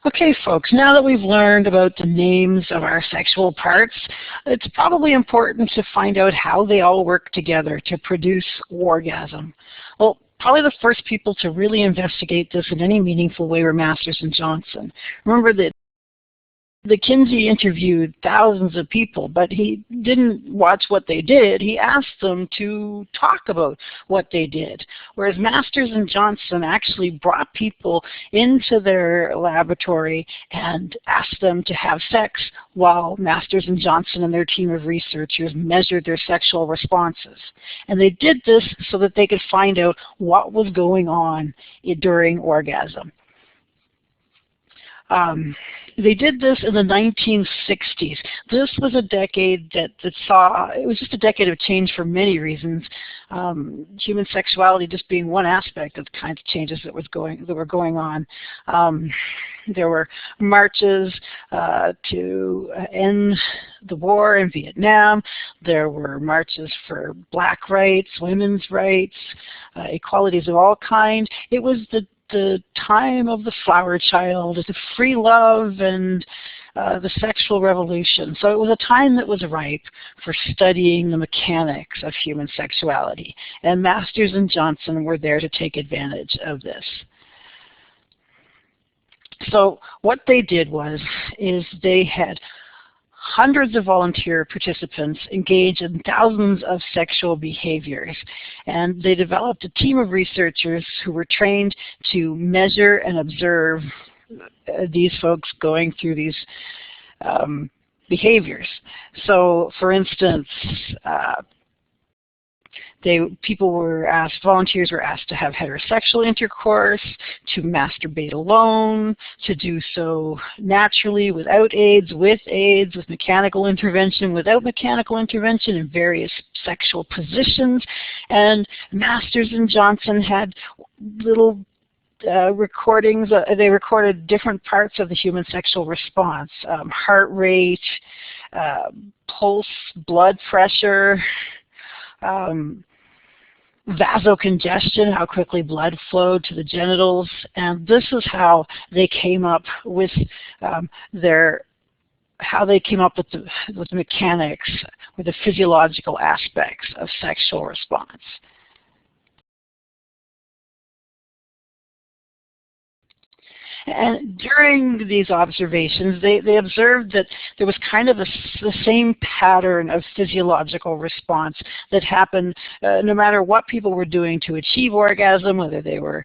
Okay, folks, now that we've learned about the names of our sexual parts, it's probably important to find out how they all work together to produce orgasm. Well, probably the first people to really investigate this in any meaningful way were Masters and Johnson. Remember that Kinsey interviewed thousands of people, but he didn't watch what they did. He asked them to talk about what they did. Whereas Masters and Johnson actually brought people into their laboratory and asked them to have sex while Masters and Johnson and their team of researchers measured their sexual responses. And they did this so that they could find out what was going on during orgasm. They did this in the 1960s. This was a decade that saw, it was just a decade of change for many reasons. Human sexuality just being one aspect of the kinds of changes that were going on. There were marches to end the war in Vietnam. There were marches for black rights, women's rights, equalities of all kinds. It was the time of the flower child, the free love, and the sexual revolution. So it was a time that was ripe for studying the mechanics of human sexuality. And Masters and Johnson were there to take advantage of this. So what they did is they had hundreds of volunteer participants engage in thousands of sexual behaviors. And they developed a team of researchers who were trained to measure and observe these folks going through these behaviors. So, for instance, volunteers were asked to have heterosexual intercourse, to masturbate alone, to do so naturally, without aids, with aids, with mechanical intervention, without mechanical intervention, in various sexual positions. And Masters and Johnson had little recordings. They recorded different parts of the human sexual response: heart rate, pulse, blood pressure, vasocongestion, how quickly blood flowed to the genitals. And this is how they came up with the mechanics or the physiological aspects of sexual response. And during these observations, they observed that there was kind of the same pattern of physiological response that happened no matter what people were doing to achieve orgasm, whether they were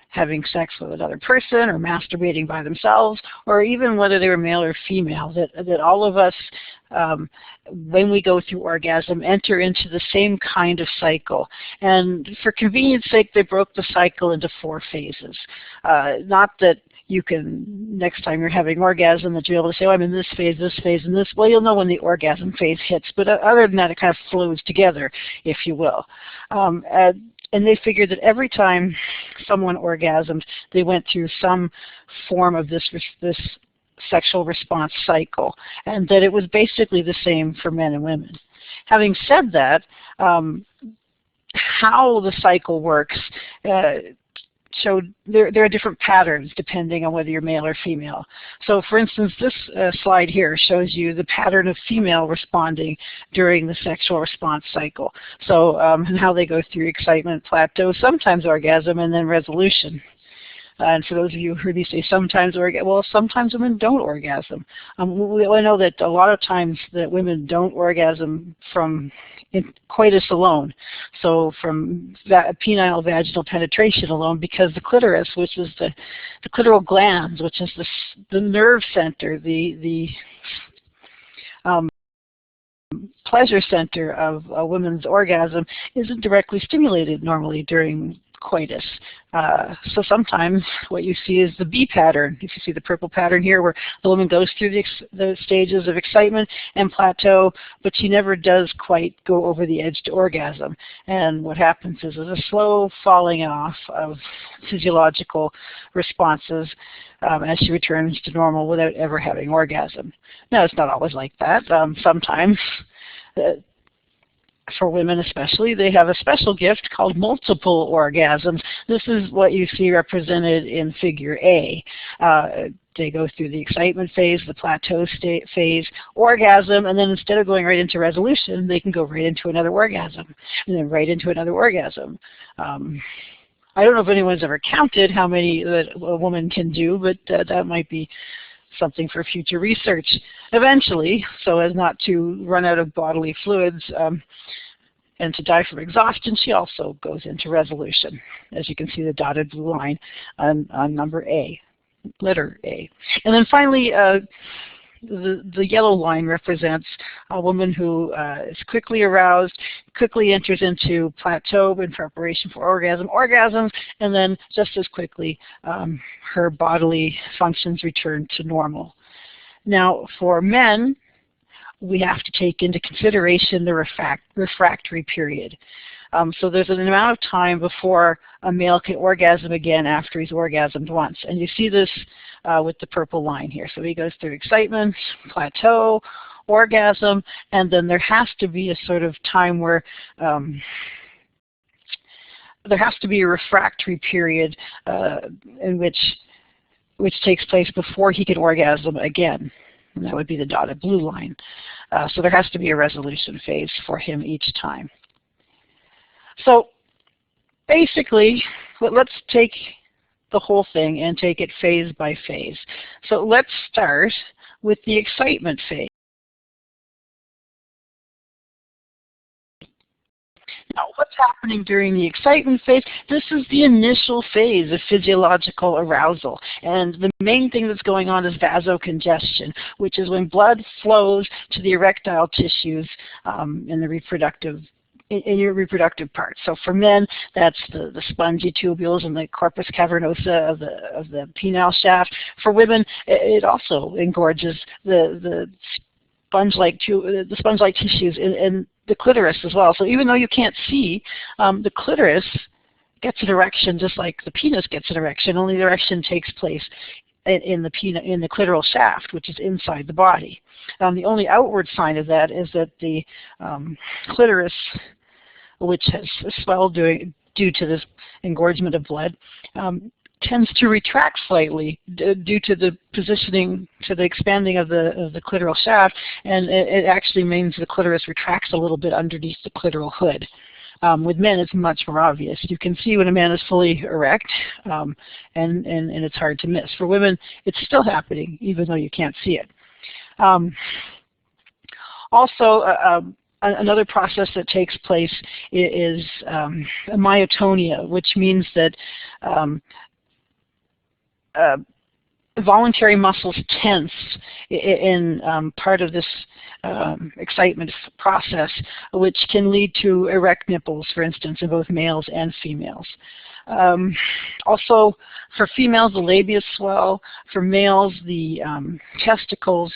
having sex with another person or masturbating by themselves, or even whether they were male or female, that all of us, when we go through orgasm, enter into the same kind of cycle. And for convenience sake, they broke the cycle into 4 phases. Not that you can, next time you're having orgasm, that you're able to say, oh, I'm in this phase, and this. Well, you'll know when the orgasm phase hits, but other than that, it kind of flows together, if you will. And they figured that every time someone orgasmed, they went through some form of this sexual response cycle, and that it was basically the same for men and women. Having said that, how the cycle works showed there are different patterns depending on whether you're male or female. So for instance, this slide here shows you the pattern of female responding during the sexual response cycle. So and how they go through excitement, plateau, sometimes orgasm, and then resolution. And for those of you who heard me say sometimes orgasm, well, sometimes women don't orgasm. I know that a lot of times that women don't orgasm from coitus alone, so from penile vaginal penetration alone, because the clitoris, which is the clitoral glands, which is the nerve center, the pleasure center of a woman's orgasm, isn't directly stimulated normally during coitus. So sometimes what you see is the B pattern. If you see the purple pattern here, where the woman goes through the stages of excitement and plateau, but she never does quite go over the edge to orgasm. And what happens is a slow falling off of physiological responses as she returns to normal without ever having orgasm. Now, it's not always like that. Sometimes for women especially, they have a special gift called multiple orgasms. This is what you see represented in figure A. They go through the excitement phase, the plateau phase, orgasm, and then instead of going right into resolution, they can go right into another orgasm, and then right into another orgasm. I don't know if anyone's ever counted how many that a woman can do, but that might be something for future research eventually, so as not to run out of bodily fluids and to die from exhaustion. She also goes into resolution, as you can see the dotted blue line on number A, letter A. And then finally, the yellow line represents a woman who is quickly aroused, quickly enters into plateau in preparation for orgasms, and then just as quickly her bodily functions return to normal. Now, for men, we have to take into consideration the refractory period. So there's an amount of time before a male can orgasm again after he's orgasmed once. And you see this with the purple line here. So he goes through excitement, plateau, orgasm, and then there has to be a sort of time where there has to be a refractory period in which takes place before he can orgasm again. And that would be the dotted blue line. So there has to be a resolution phase for him each time. So basically, let's take the whole thing and take it phase by phase. So let's start with the excitement phase. Now, what's happening during the excitement phase? This is the initial phase of physiological arousal. And the main thing that's going on is vasocongestion, which is when blood flows to the erectile tissues in your reproductive parts. So for men, that's the spongy tubules and the corpus cavernosa of the penile shaft. For women, it also engorges the sponge-like tissues in the clitoris as well. So even though you can't see, the clitoris gets an erection just like the penis gets an erection, only the erection takes place in the clitoral shaft, which is inside the body. The only outward sign of that is that the clitoris, which has swelled due to this engorgement of blood, tends to retract slightly due to the positioning, to the expanding of the clitoral shaft, and it actually means the clitoris retracts a little bit underneath the clitoral hood. With men, it's much more obvious. You can see when a man is fully erect, and it's hard to miss. For women, it's still happening, even though you can't see it. Another process that takes place is myotonia, which means that voluntary muscles tense in part of this excitement process, which can lead to erect nipples, for instance, in both males and females. Also, for females, the labia swell. For males, the testicles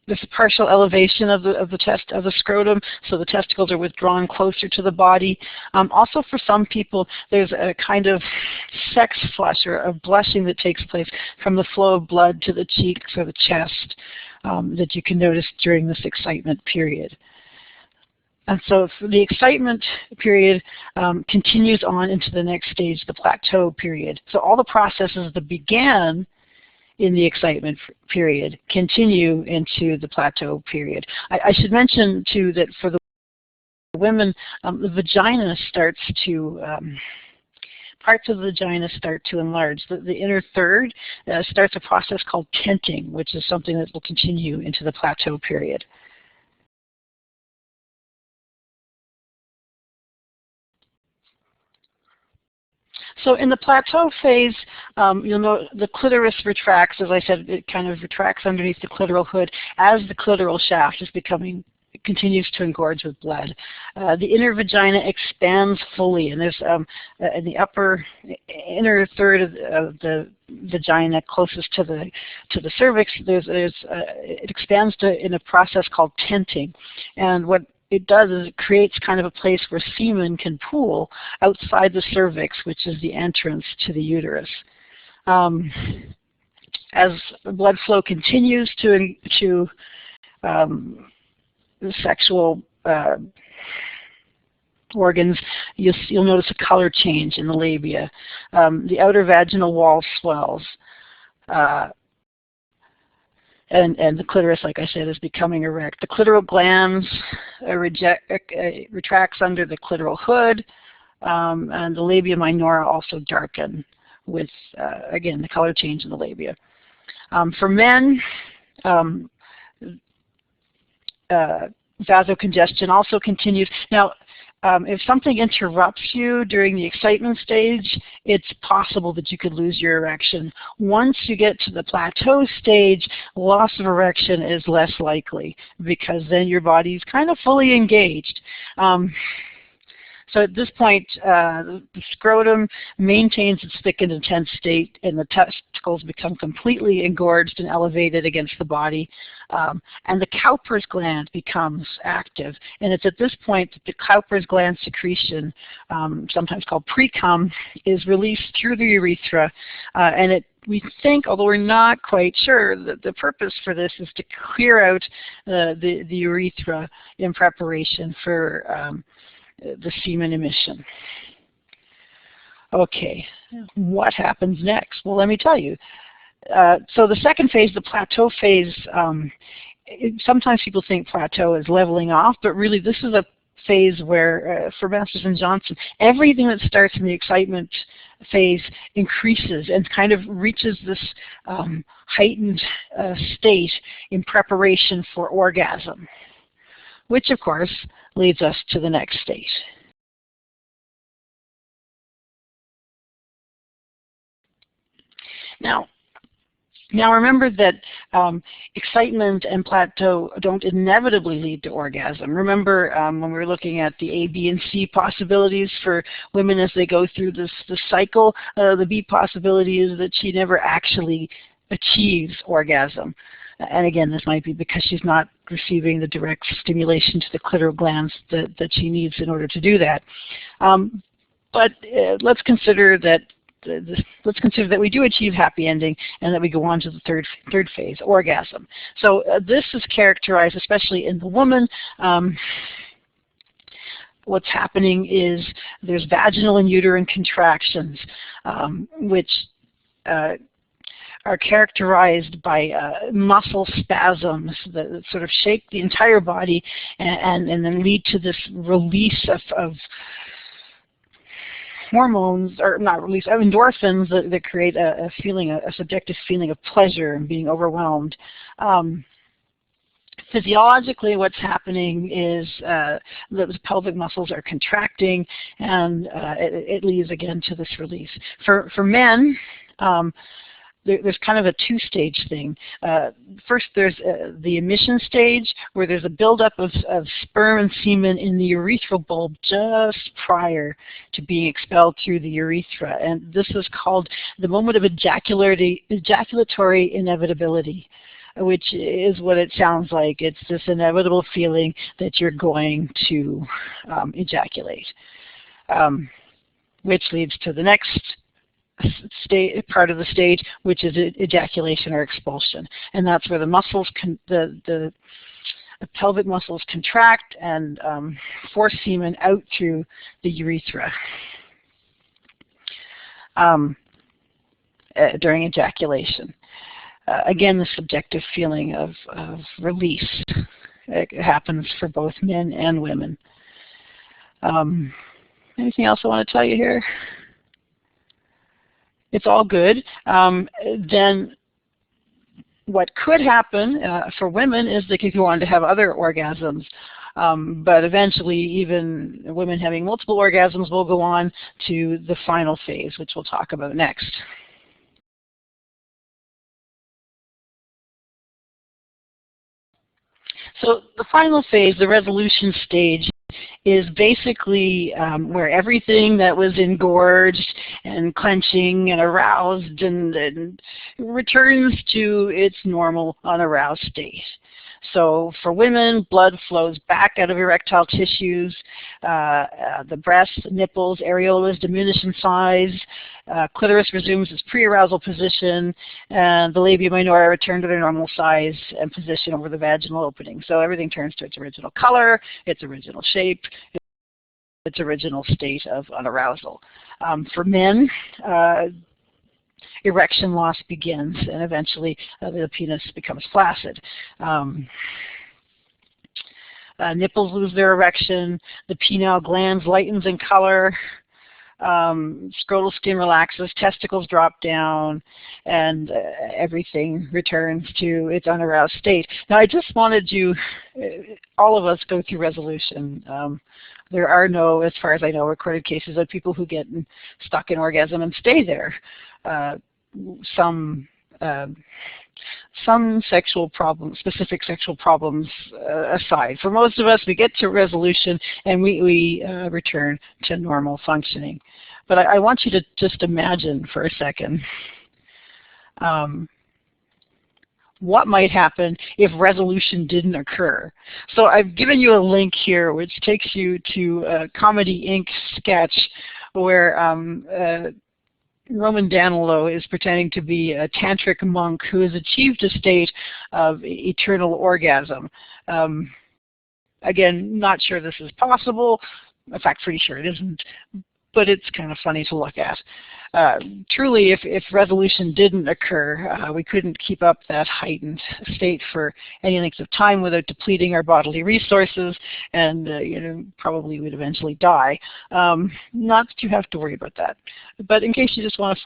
there's a partial elevation of the scrotum, so the testicles are withdrawn closer to the body. Also, for some people, there's a kind of sex flush or of blushing that takes place from the flow of blood to the cheeks or the chest that you can notice during this excitement period. And so the excitement period continues on into the next stage, the plateau period. So all the processes that began in the excitement period continue into the plateau period. I should mention, too, that for the women, the vagina starts to, parts of the vagina start to enlarge. The inner third starts a process called tenting, which is something that will continue into the plateau period. So in the plateau phase, you'll note the clitoris retracts. As I said, it kind of retracts underneath the clitoral hood as the clitoral shaft is continues to engorge with blood. The inner vagina expands fully, and there's in the inner third of the vagina closest to the cervix, it expands in a process called tenting, and what it does is it creates kind of a place where semen can pool outside the cervix, which is the entrance to the uterus. As blood flow continues to sexual organs, you'll notice a color change in the labia. The outer vaginal wall swells. And the clitoris, like I said, is becoming erect. The clitoral glands retracts under the clitoral hood, and the labia minora also darken with, again, the color change in the labia. For men, vasocongestion also continues. Now, if something interrupts you during the excitement stage, it's possible that you could lose your erection. Once you get to the plateau stage, loss of erection is less likely because then your body's kind of fully engaged. So at this point, the scrotum maintains its thickened and tense state, and the testicles become completely engorged and elevated against the body, and the Cowper's gland becomes active. And it's at this point that the Cowper's gland secretion, sometimes called precum, is released through the urethra, and we think, although we're not quite sure, that the purpose for this is to clear out the urethra in preparation for the semen emission. Okay, what happens next? Well, let me tell you. So the second phase, the plateau phase, sometimes people think plateau is leveling off, but really this is a phase where, for Masters and Johnson, everything that starts in the excitement phase increases and kind of reaches this heightened state in preparation for orgasm, which of course leads us to the next stage. Now remember that excitement and plateau don't inevitably lead to orgasm. Remember when we were looking at the A, B, and C possibilities for women as they go through this cycle, the B possibility is that she never actually achieves orgasm. And again, this might be because she's not receiving the direct stimulation to the clitoral glands that she needs in order to do that. But let's consider that we do achieve happy ending and that we go on to the third phase, orgasm. So this is characterized, especially in the woman, what's happening is there's vaginal and uterine contractions, which are characterized by muscle spasms that sort of shake the entire body and then lead to this release of hormones, or not release, of endorphins that create a subjective feeling of pleasure and being overwhelmed. Physiologically, what's happening is the pelvic muscles are contracting, and it leads again to this release. For men, there's kind of a two-stage thing. First, there's the emission stage, where there's a buildup of sperm and semen in the urethral bulb just prior to being expelled through the urethra. And this is called the moment of ejaculatory inevitability, which is what it sounds like. It's this inevitable feeling that you're going to ejaculate, which leads to the next part of the stage, which is ejaculation or expulsion, and that's where the muscles, the pelvic muscles contract and force semen out through the urethra during ejaculation. Again, the subjective feeling of release. It happens for both men and women. Anything else I want to tell you here? It's all good. Then what could happen for women is they could go on to have other orgasms. But eventually, even women having multiple orgasms will go on to the final phase, which we'll talk about next. So the final phase, the resolution stage, is basically where everything that was engorged and clenching and aroused and returns to its normal unaroused state. So for women, blood flows back out of erectile tissues. The breasts, nipples, areolas diminish in size. Clitoris resumes its pre-arousal position, and the labia minora return to their normal size and position over the vaginal opening. So everything turns to its original color, its original shape, its original state of unarousal. For men, erection loss begins, and eventually the penis becomes flaccid. Nipples lose their erection, the penile glands lightens in color, scrotal skin relaxes, testicles drop down, and everything returns to its unaroused state. Now I just wanted you, all of us go through resolution. There are no, as far as I know, recorded cases of people who get stuck in orgasm and stay there. Some sexual problems, specific sexual problems aside. For most of us, we get to resolution and we return to normal functioning. But I want you to just imagine for a second what might happen if resolution didn't occur. So I've given you a link here which takes you to a Comedy Inc. sketch where Roman Danilo is pretending to be a tantric monk who has achieved a state of eternal orgasm. Again, not sure this is possible. In fact, pretty sure it isn't, but it's kind of funny to look at. Truly, if resolution didn't occur, we couldn't keep up that heightened state for any length of time without depleting our bodily resources, and probably would eventually die. Not that you have to worry about that, but in case you just want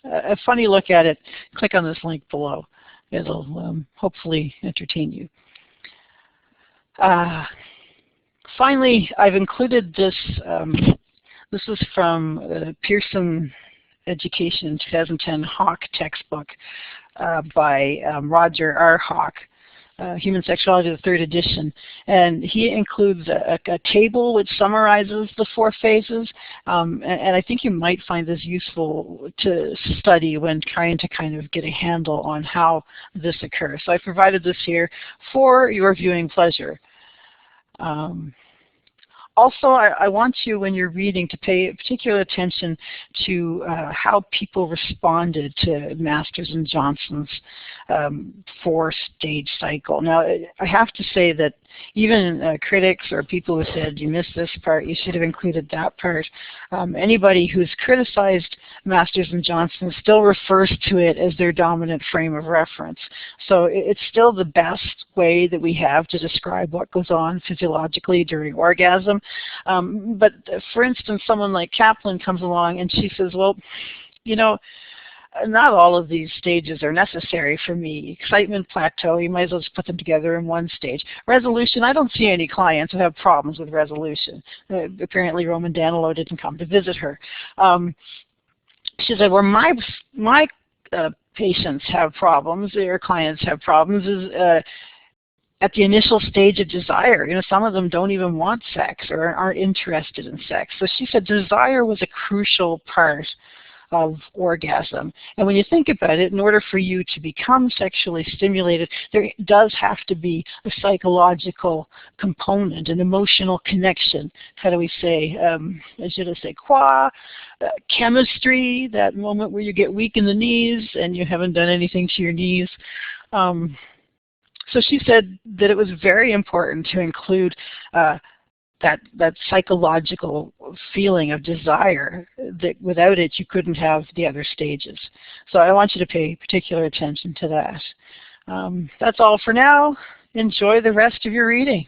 a funny look at it, click on this link below. It'll hopefully entertain you. Finally, I've included this. This is from Pearson Education 2010 Hawk textbook by Roger R. Hawk, Human Sexuality, the 3rd edition. And he includes a table which summarizes the 4 phases. And I think you might find this useful to study when trying to kind of get a handle on how this occurs. So I provided this here for your viewing pleasure. Also, I want you, when you're reading, to pay particular attention to how people responded to Masters and Johnson's 4-stage cycle. Now, I have to say that even critics or people who said, you missed this part, you should have included that part, anybody who's criticized Masters and Johnson still refers to it as their dominant frame of reference. So it's still the best way that we have to describe what goes on physiologically during orgasm. But for instance, someone like Kaplan comes along and she says, well, not all of these stages are necessary for me. Excitement, plateau, you might as well just put them together in one stage. Resolution, I don't see any clients who have problems with resolution. Apparently Roman Danilo didn't come to visit her. She said, well, my patients have problems, their clients have problems, is at the initial stage of desire. Some of them don't even want sex or aren't interested in sex. So she said desire was a crucial part of orgasm. And when you think about it, in order for you to become sexually stimulated, there does have to be a psychological component, an emotional connection. How do we say, should I say, chemistry, that moment where you get weak in the knees and you haven't done anything to your knees. So she said that it was very important to include that psychological feeling of desire, that without it you couldn't have the other stages. So I want you to pay particular attention to that. That's all for now. Enjoy the rest of your reading.